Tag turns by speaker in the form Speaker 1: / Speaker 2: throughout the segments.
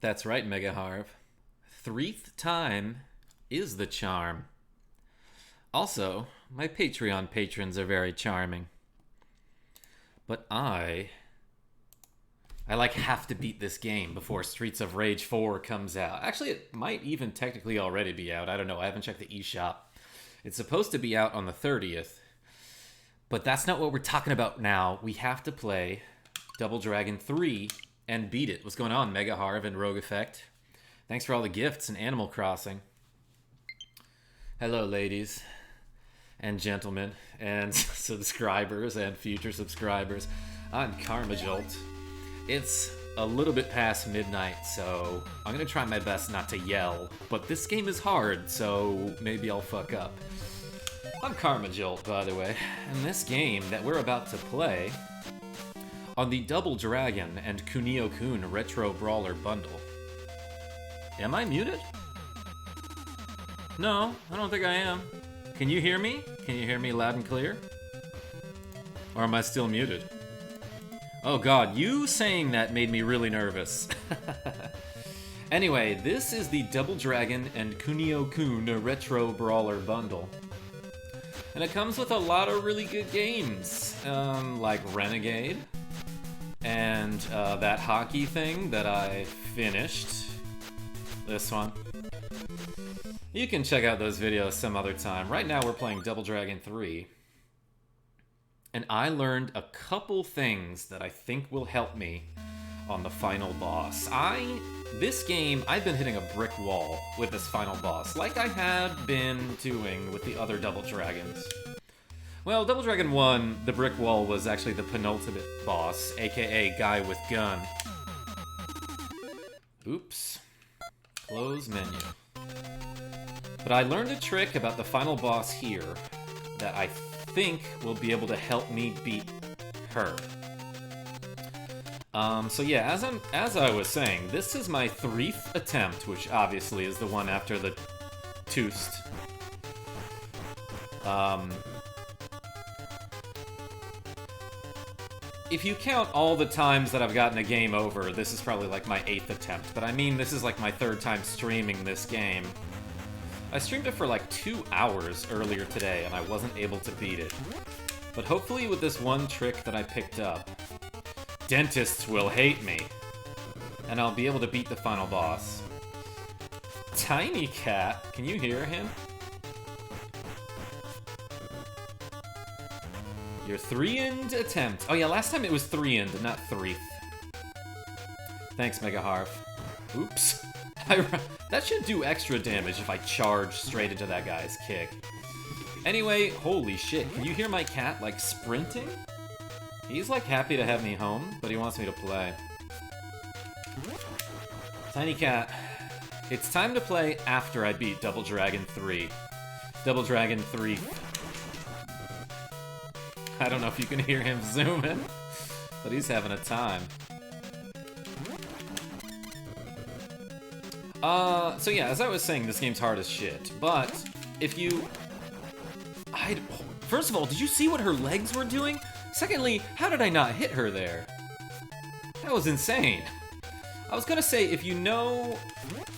Speaker 1: That's right, Mega Harv. Threeth time is the charm. Also, my Patreon patrons are very charming. But I like have to beat this game before Streets of Rage 4 comes out. Actually, it might even technically already be out. I don't know. I haven't checked the eShop. It's supposed to be out on the 30th. But that's not what we're talking about now. We have to play Double Dragon 3 and beat it. What's going on, Mega Harv and Rogue Effect? Thanks for all the gifts and Animal Crossing. Hello, ladies and gentlemen and subscribers and future subscribers. I'm KarmaJolt. It's a little bit past midnight, so I'm gonna try my best not to yell, but this game is hard, so maybe I'll fuck up. I'm KarmaJolt, by the way, and this game that we're about to play on the Double Dragon and Kunio-Kun Retro Brawler bundle. Am I muted? No, I don't think I am. Can you hear me? Can you hear me loud and clear? Or am I still muted? Oh god, you saying that made me really nervous. Anyway, this is the Double Dragon and Kunio-Kun Retro Brawler bundle. And it comes with a lot of really good games, like Renegade, and that hockey thing that I finished. This one. You can check out those videos some other time. Right now we're playing Double Dragon 3. And I learned a couple things that I think will help me on the final boss. This game, I've been hitting a brick wall with this final boss, like I had been doing with the other Double Dragons. Well, Double Dragon 1, the brick wall was actually the penultimate boss, aka Guy with Gun. Oops. Close menu. But I learned a trick about the final boss here that I think will be able to help me beat her. So yeah, as I was saying, this is my threeth attempt, which obviously is the one after the Toost. If you count all the times that I've gotten a game over, this is probably like my 8th attempt, but I mean this is like my 3rd time streaming this game. I streamed it for like 2 hours earlier today, and I wasn't able to beat it. But hopefully with this one trick that I picked up, dentists will hate me, and I'll be able to beat the final boss. Tiny Cat, can you hear him? Your 3-end attempt. Oh yeah, last time it was 3-end, not threeth. Thanks, Mega Harv. Oops. That should do extra damage if I charge straight into that guy's kick. Anyway, holy shit, can you hear my cat, like, sprinting? He's, like, happy to have me home, but he wants me to play. Tiny Cat, it's time to play after I beat Double Dragon 3. Double Dragon 3. I don't know if you can hear him zooming, but he's having a time. So yeah, as I was saying, this game's hard as shit, but if you... First of all, did you see what her legs were doing? Secondly, how did I not hit her there? That was insane. I was gonna say, if you know,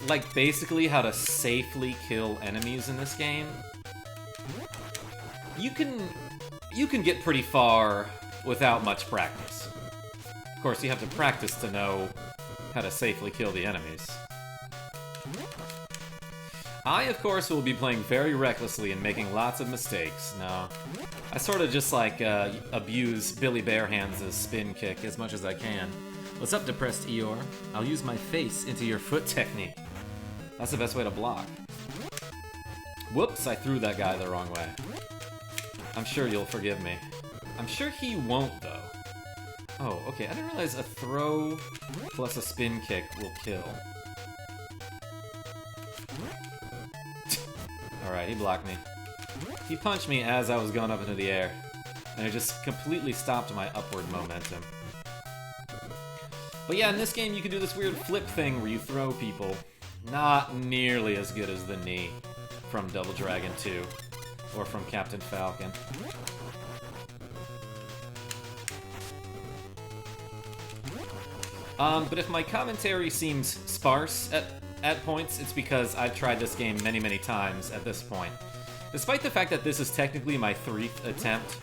Speaker 1: like, basically how to safely kill enemies in this game, you can get pretty far without much practice. Of course, you have to practice to know how to safely kill the enemies. I, of course, will be playing very recklessly and making lots of mistakes. No, I sort of just, like, abuse Billy Barehands' spin kick as much as I can. What's up, depressed Eeyore? I'll use my face into your foot technique. That's the best way to block. Whoops, I threw that guy the wrong way. I'm sure you'll forgive me. I'm sure he won't, though. Oh, okay, I didn't realize a throw plus a spin kick will kill. Alright, he blocked me. He punched me as I was going up into the air, and it just completely stopped my upward momentum. But yeah, in this game you can do this weird flip thing where you throw people. Not nearly as good as the knee from Double Dragon 2, or from Captain Falcon. But if my commentary seems sparse at points, it's because I've tried this game many, many times at this point. Despite the fact that this is technically my threeth attempt,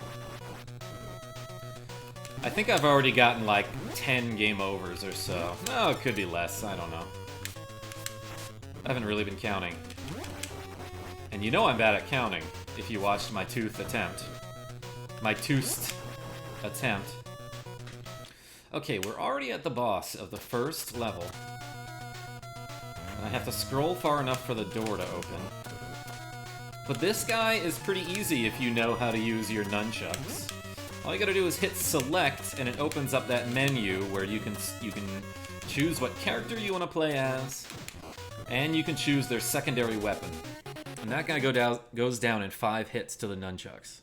Speaker 1: I think I've already gotten like 10 game overs or so. Oh, it could be less, I don't know. I haven't really been counting. And you know I'm bad at counting, if you watched my tooth attempt. My toothed attempt. Okay, we're already at the boss of the first level. And I have to scroll far enough for the door to open. But this guy is pretty easy if you know how to use your nunchucks. All you gotta do is hit select, and it opens up that menu where you can choose what character you want to play as, and you can choose their secondary weapon. And that guy goes down in 5 hits to the nunchucks.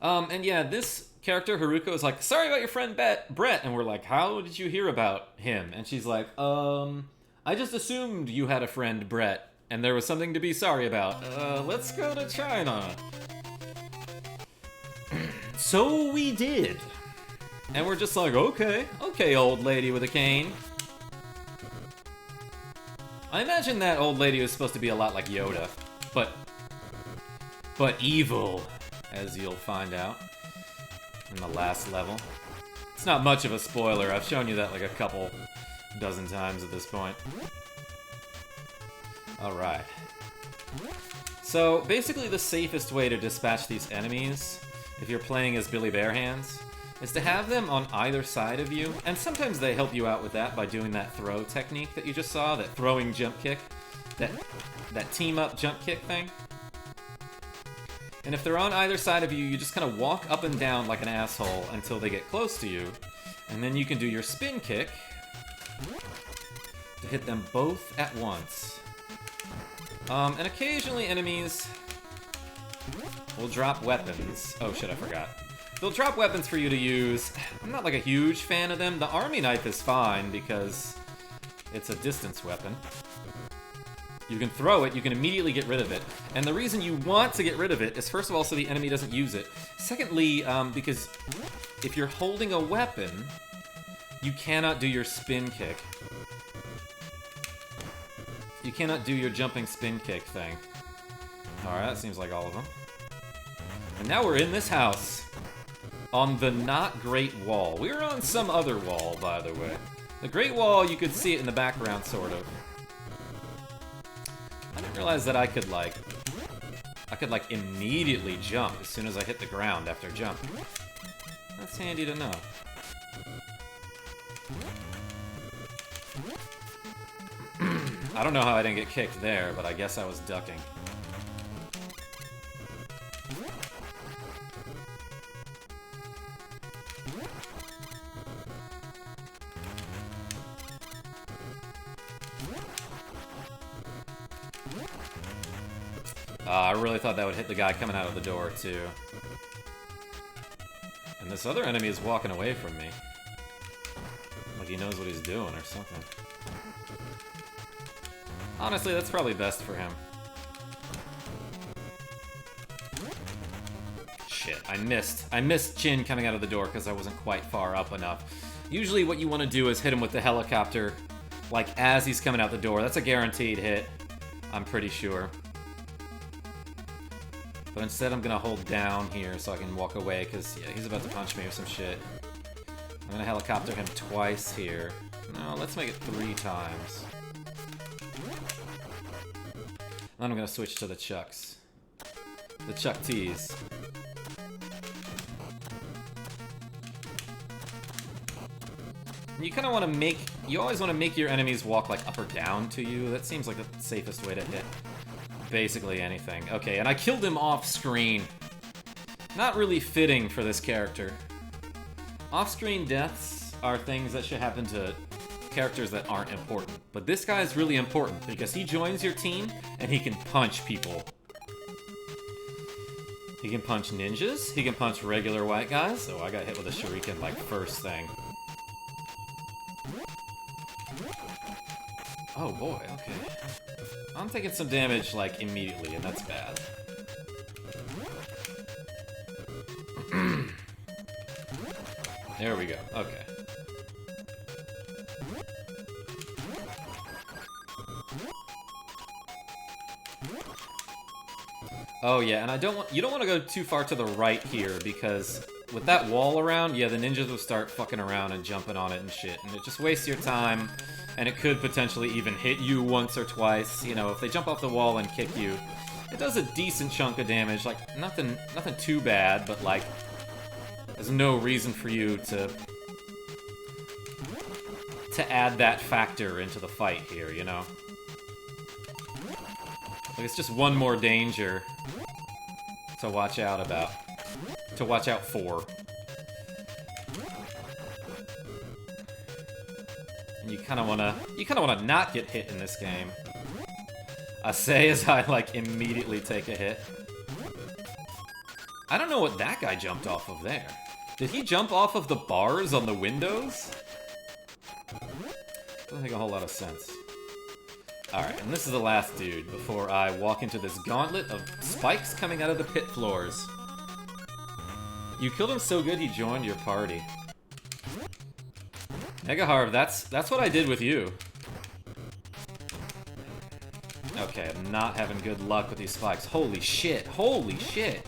Speaker 1: And yeah, this character, Haruko, is like, sorry about your friend Brett. And we're like, how did you hear about him? And she's like, I just assumed you had a friend, Brett, and there was something to be sorry about. Let's go to China. So we did. And we're just like, okay, old lady with a cane. I imagine that old lady was supposed to be a lot like Yoda, but evil, as you'll find out in the last level. It's not much of a spoiler. I've shown you that like a couple dozen times at this point. Alright. So, basically the safest way to dispatch these enemies, if you're playing as Billy Barehands, is to have them on either side of you, and sometimes they help you out with that by doing that throw technique that you just saw, that throwing jump kick, that team-up jump kick thing. And if they're on either side of you, you just kind of walk up and down like an asshole until they get close to you, and then you can do your spin kick to hit them both at once. And occasionally enemies will drop weapons. Oh shit, I forgot. They'll drop weapons for you to use. I'm not like a huge fan of them. The army knife is fine because it's a distance weapon. You can throw it, you can immediately get rid of it. And the reason you want to get rid of it is, first of all, so the enemy doesn't use it. Secondly, because if you're holding a weapon, you cannot do your spin kick. You cannot do your jumping spin kick thing. Alright, that seems like all of them. And now we're in this house. On the not Great Wall. We were on some other wall, by the way. The Great Wall, you could see it in the background, sort of. I didn't realize that I could immediately jump as soon as I hit the ground after jump. That's handy to know. I don't know how I didn't get kicked there, but I guess I was ducking. I really thought that would hit the guy coming out of the door, too. And this other enemy is walking away from me. Like he knows what he's doing or something. Honestly, that's probably best for him. Shit, I missed. I missed Chin coming out of the door because I wasn't quite far up enough. Usually what you want to do is hit him with the helicopter, like as he's coming out the door. That's a guaranteed hit, I'm pretty sure. But instead I'm gonna hold down here so I can walk away, because yeah, he's about to punch me or some shit. I'm gonna helicopter him twice here. No, let's make it 3 times. Then I'm gonna switch to the Chucks. The Chuck T's. You kind of want to make... You always want to make your enemies walk like up or down to you. That seems like the safest way to hit basically anything. Okay, and I killed him off-screen. Not really fitting for this character. Off-screen deaths are things that should happen to characters that aren't important. But this guy is really important because he joins your team and he can punch people. He can punch ninjas, he can punch regular white guys. Oh, I got hit with a shuriken like first thing. Oh boy, okay. I'm taking some damage like immediately, and that's bad. There we go, okay. Oh yeah, and you don't want to go too far to the right here, because with that wall around, yeah, the ninjas will start fucking around and jumping on it and shit, and it just wastes your time, and it could potentially even hit you once or twice. You know, if they jump off the wall and kick you, it does a decent chunk of damage. Like, nothing too bad, but like, there's no reason for you to add that factor into the fight here, you know? Like, it's just one more danger to watch out about. To watch out for. And you kinda wanna not get hit in this game. I say as I, like, immediately take a hit. I don't know what that guy jumped off of there. Did he jump off of the bars on the windows? Doesn't make a whole lot of sense. Alright, and this is the last dude before I walk into this gauntlet of spikes coming out of the pit floors. You killed him so good he joined your party. Mega Harv, that's what I did with you. Okay, I'm not having good luck with these spikes. Holy shit, holy shit!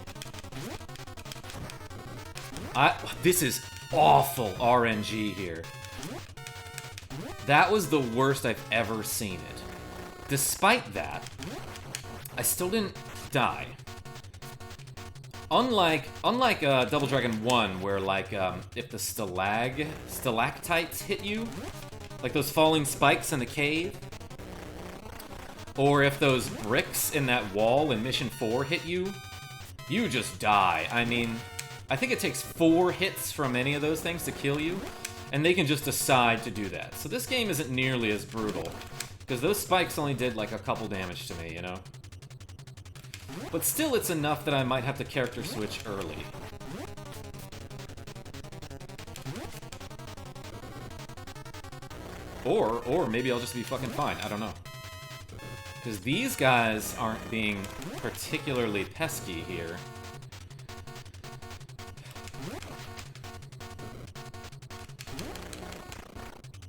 Speaker 1: This is awful RNG here. That was the worst I've ever seen it. Despite that, I still didn't die. Unlike Double Dragon 1, where, like, if the stalactites hit you, like those falling spikes in the cave, or if those bricks in that wall in Mission 4 hit you, you just die. I mean, I think it takes 4 hits from any of those things to kill you, and they can just decide to do that. So this game isn't nearly as brutal, because those spikes only did like a couple damage to me, you know? But still, it's enough that I might have to character switch early. Or maybe I'll just be fucking fine, I don't know. Because these guys aren't being particularly pesky here.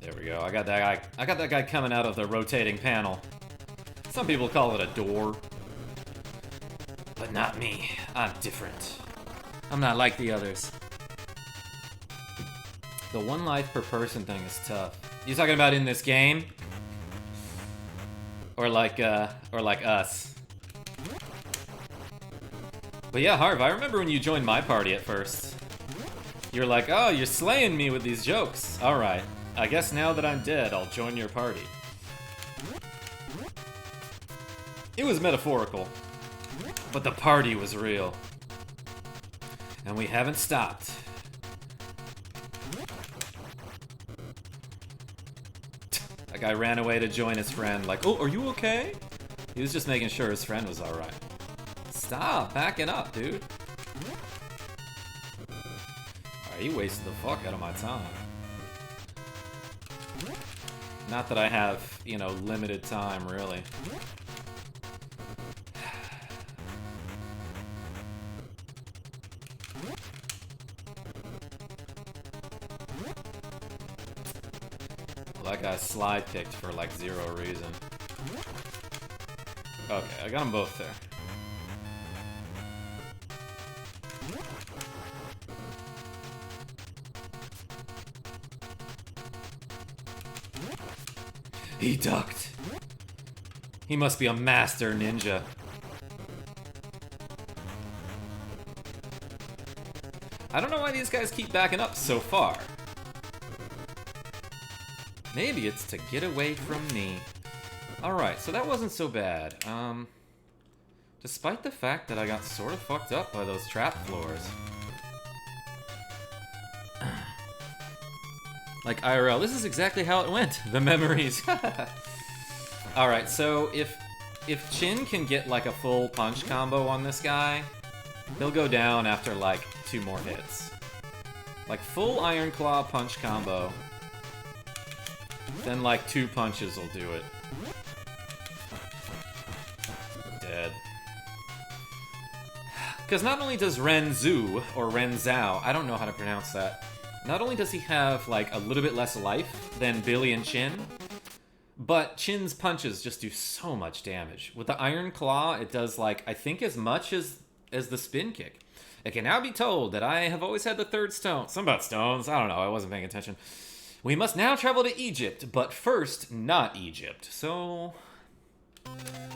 Speaker 1: There we go. I got that guy coming out of the rotating panel. Some people call it a door. But not me. I'm different. I'm not like the others. The 1 life per person thing is tough. You talking about in this game? Or like us? But yeah, Harv, I remember when you joined my party at first. You're like, oh, you're slaying me with these jokes. Alright, I guess now that I'm dead, I'll join your party. It was metaphorical, but the party was real. And we haven't stopped. That guy ran away to join his friend, like, oh, are you okay? He was just making sure his friend was alright. Stop backing up, dude. Alright, he wasted the fuck out of my time. Not that I have, you know, limited time, really. Well, that guy slide kicked for like 0 reason. Okay, I got them both there. He ducked. He must be a master ninja. I don't know why these guys keep backing up so far. Maybe it's to get away from me. Alright, so that wasn't so bad. Despite the fact that I got sort of fucked up by those trap floors. Like IRL, this is exactly how it went. The memories. Alright, so if Chin can get like a full punch combo on this guy, he'll go down after like 2 more hits. Like full Iron Claw punch combo. Then like 2 punches will do it. Dead. Because not only does Renzu, or Renzao, I don't know how to pronounce that. Not only does he have like a little bit less life than Billy and Chin, But Chin's punches just do so much damage. With the Iron Claw, it does, like, I think as much as the spin kick. It can now be told that I have always had the third stone. Something about stones. I don't know. I wasn't paying attention. We must now travel to Egypt, but first, not Egypt. So,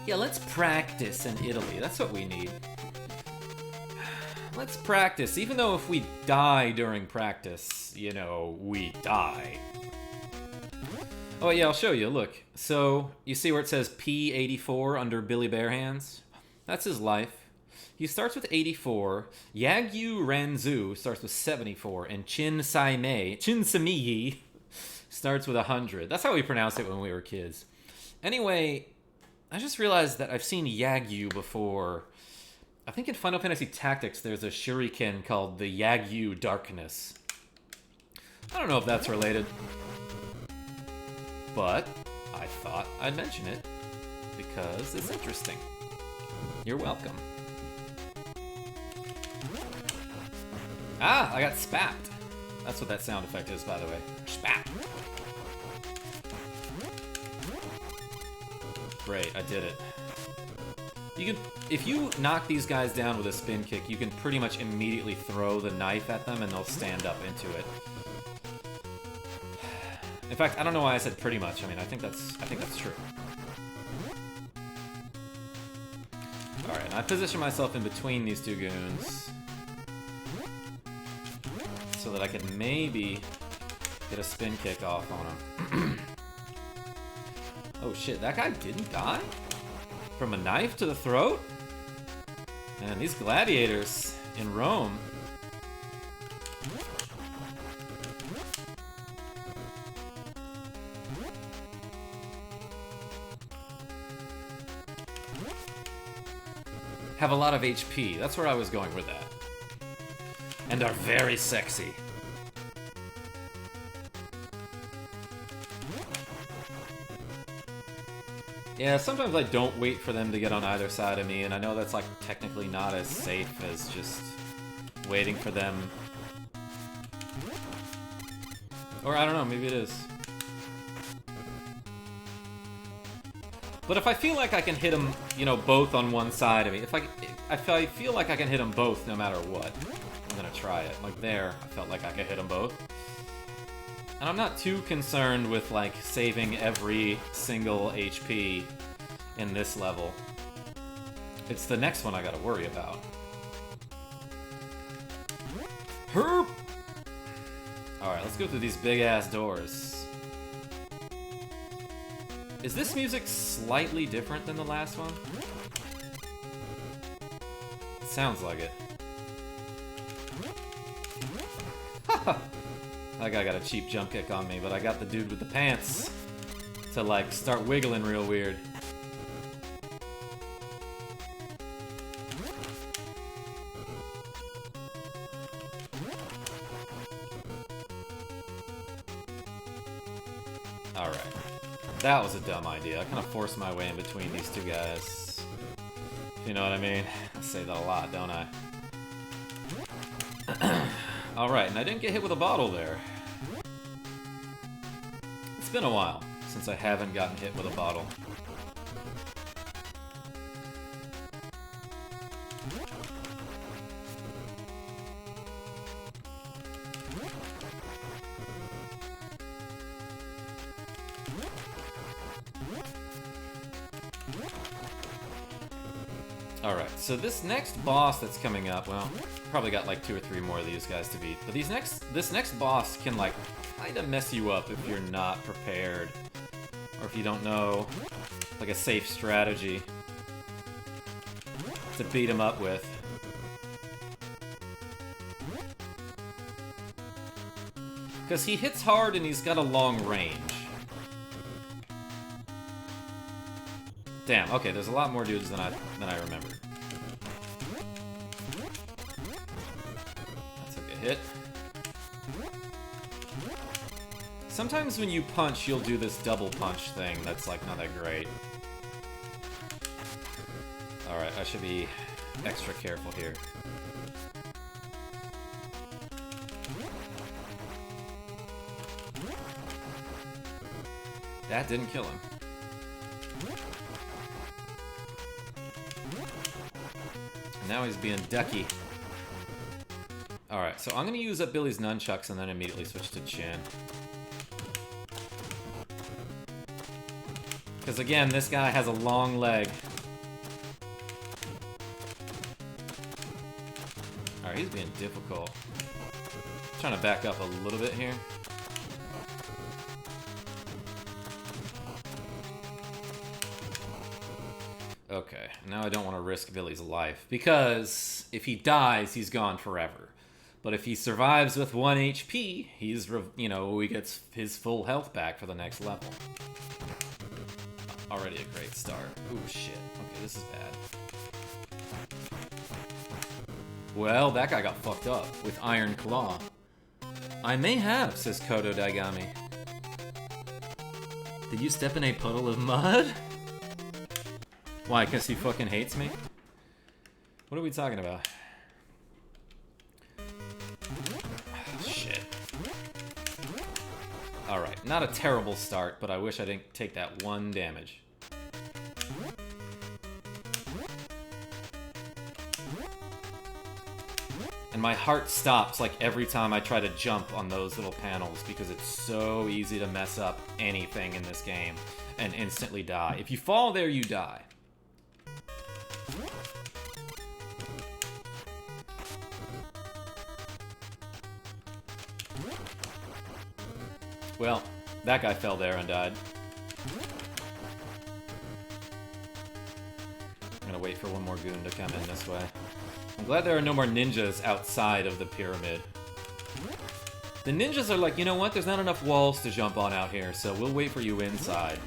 Speaker 1: yeah, let's practice in Italy. That's what we need. Let's practice. Even though if we die during practice, you know, we die. Oh, yeah, I'll show you. Look. So, you see where it says P84 under Billy Barehands? That's his life. He starts with 84, Yagyu Ranzu starts with 74, and Chin Samiyi starts with 100. That's how we pronounced it when we were kids. Anyway, I just realized that I've seen Yagyu before. I think in Final Fantasy Tactics there's a shuriken called the Yagyu Darkness. I don't know if that's related, but I thought I'd mention it because it's interesting. You're welcome. Ah, I got spapped. That's what that sound effect is, by the way. Spat. Great, I did it. You can, if you knock these guys down with a spin kick, you can pretty much immediately throw the knife at them and they'll stand up into it. In fact, I don't know why I said pretty much. I mean, I think that's true. All right, and I position myself in between these two goons so that I can maybe get a spin kick off on him. Oh shit, that guy didn't die? From a knife to the throat? Man, these gladiators in Rome. Have a lot of HP. That's where I was going with that. And are very sexy. Yeah, sometimes I don't wait for them to get on either side of me, and I know that's like technically not as safe as just waiting for them. Or I don't know, maybe it is. But if I feel like I can hit them, you know, both on one side of me, if I feel like I can hit them both no matter what, I'm gonna try it. Like there, I felt like I could hit them both. And I'm not too concerned with, like, saving every single HP in this level. It's the next one I gotta worry about. Herp! Alright, let's go through these big-ass doors. Is this music slightly different than the last one? It sounds like it. That guy got a cheap jump kick on me, but I got the dude with the pants to, like, start wiggling real weird. Alright. That was a dumb idea. I kind of forced my way in between these two guys. If you know what I mean. I say that a lot, don't I? Alright, and I didn't get hit with a bottle there. It's been a while since I haven't gotten hit with a bottle. Alright, so this next boss that's coming up, well, probably got like 2 or 3 more of these guys to beat. But this next boss can, like, kind of mess you up if you're not prepared. Or if you don't know, like, a safe strategy to beat him up with. Because he hits hard and he's got a long range. Damn, okay, there's a lot more dudes than I remembered. That took a hit. Sometimes when you punch, you'll do this double punch thing that's, like, not that great. Alright, I should be extra careful here. That didn't kill him. Now he's being ducky. Alright, so I'm gonna use up Billy's nunchucks and then immediately switch to Chin. Because again, this guy has a long leg. Alright, he's being difficult. Trying to back up a little bit here. Okay, now I don't want to risk Billy's life, because if he dies, he's gone forever. But if he survives with 1 HP, he's, you know, he gets his full health back for the next level. Already a great start. Ooh, shit. Okay, this is bad. Well, that guy got fucked up with Iron Claw. I may have, says Kodo Daigami. Did you step in a puddle of mud? Why, because he fucking hates me? What are we talking about? Oh, shit. Alright, not a terrible start, but I wish I didn't take that 1 damage. And my heart stops like every time I try to jump on those little panels because it's so easy to mess up anything in this game and instantly die. If you fall there, you die. Well, that guy fell there and died. I'm gonna wait for one more goon to come in this way. I'm glad there are no more ninjas outside of the pyramid. The ninjas are like, you know what? There's not enough walls to jump on out here, so we'll wait for you inside.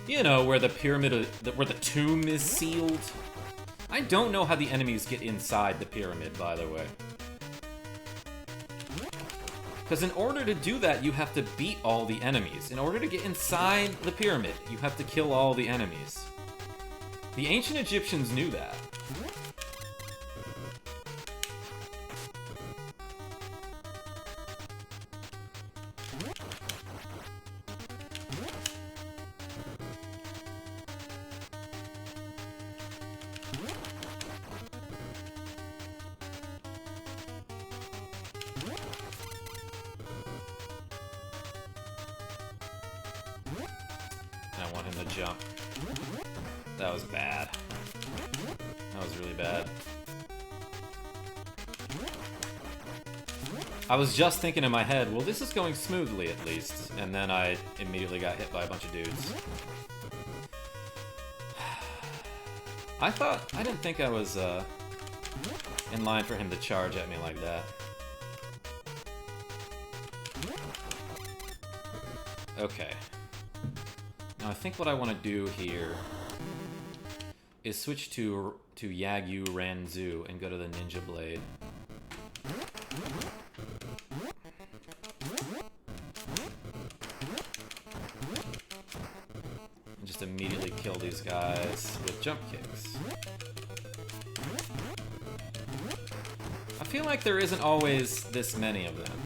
Speaker 1: You know, where the pyramid, where the tomb is sealed. I don't know how the enemies get inside the pyramid, by the way. Because in order to do that, you have to beat all the enemies. In order to get inside the pyramid, you have to kill all the enemies. The ancient Egyptians knew that. I want him to jump. That was bad. That was really bad. I was just thinking in my head, well, this is going smoothly at least. And then I immediately got hit by a bunch of dudes. I didn't think I was in line for him to charge at me like that. Okay. Now I think what I want to do here is switch to Yagyu Ranzu and go to the Ninja Blade. And just immediately kill these guys with jump kicks. I feel like there isn't always this many of them.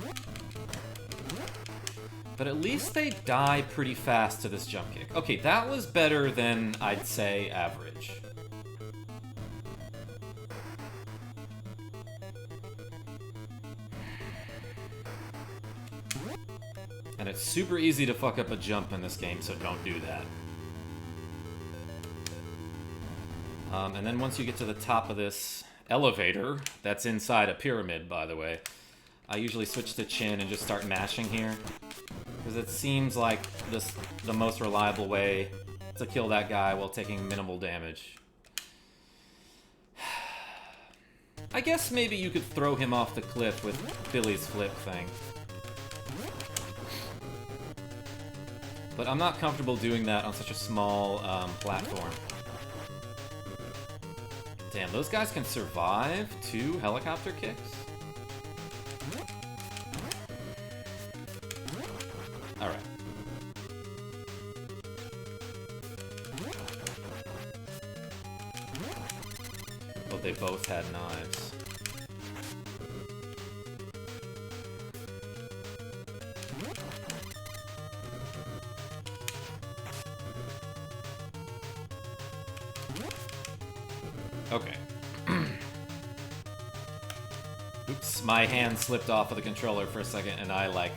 Speaker 1: But at least they die pretty fast to this jump kick. Okay, that was better than, I'd say, average. And it's super easy to fuck up a jump in this game, so don't do that. And then once you get to the top of this elevator, that's inside a pyramid, by the way, I usually switch to Chin and just start mashing here. Because it seems like the most reliable way to kill that guy while taking minimal damage. I guess maybe you could throw him off the cliff with Billy's flip thing. But I'm not comfortable doing that on such a small platform. Damn, those guys can survive 2 helicopter kicks? Alright. But they both had knives. Okay. Oops, my hand slipped off of the controller for a second, and I, like,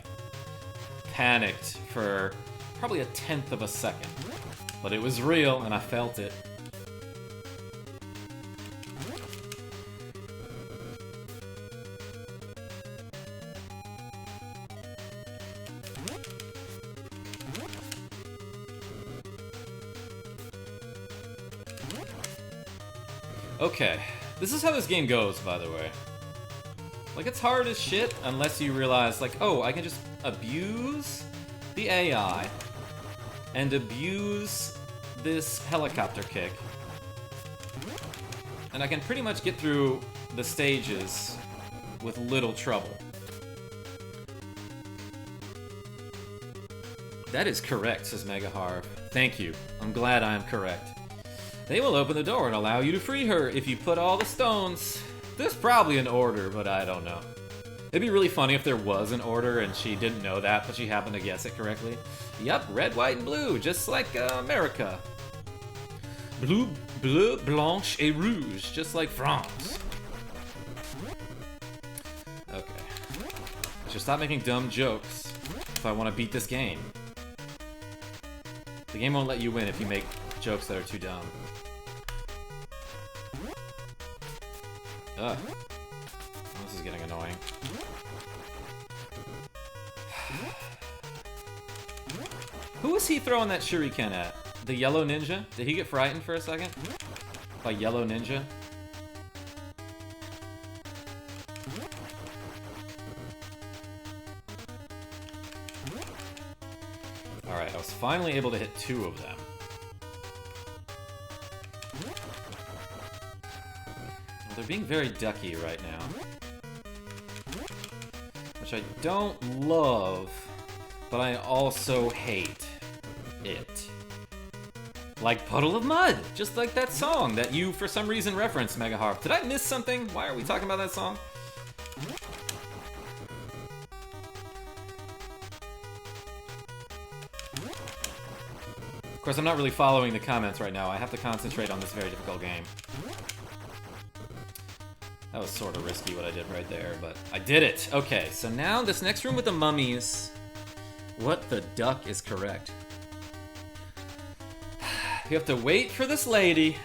Speaker 1: panicked for probably a tenth of a second. But it was real, and I felt it. Okay, this is how this game goes, by the way. Like, it's hard as shit unless you realize, like, oh, I can just abuse the AI and abuse this helicopter kick. And I can pretty much get through the stages with little trouble. That is correct, says Megaharv. Thank you. I'm glad I am correct. They will open the door and allow you to free her if you put all the stones. There's probably an order, but I don't know. It'd be really funny if there was an order and she didn't know that, but she happened to guess it correctly. Yep, red, white, and blue, just like America. Bleu, bleu, blanche, et rouge, just like France. Okay. I should stop making dumb jokes if I want to beat this game. The game won't let you win if you make jokes that are too dumb. Ugh. This is getting annoying. Who was he throwing that shuriken at? The yellow ninja? Did he get frightened for a second? By yellow ninja? Alright, I was finally able to hit 2 of them. They're being very ducky right now. Which I don't love, but I also hate it. Like Puddle of Mud, just like that song that you, for some reason, referenced, Megaharp. Did I miss something? Why are we talking about that song? Of course, I'm not really following the comments right now. I have to concentrate on this very difficult game. That was sort of risky what I did right there, but I did it! Okay, so now this next room with the mummies. What the duck is correct? You have to wait for this lady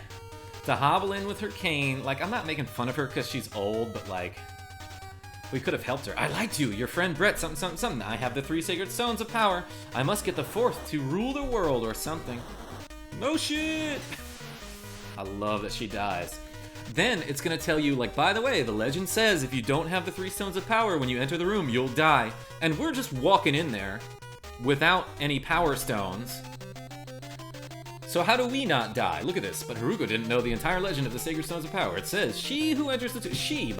Speaker 1: to hobble in with her cane. Like, I'm not making fun of her because she's old, but like, we could have helped her. I liked you, your friend Brett, something, something, something. I have the 3 sacred stones of power. I must get the 4th to rule the world or something. No shit! I love that she dies. Then it's gonna tell you, like, by the way, the legend says if you don't have the 3 stones of power when you enter the room, you'll die. And we're just walking in there without any power stones. So how do we not die? Look at this. But Haruko didn't know the entire legend of the sacred stones of power. It says, she who enters the she,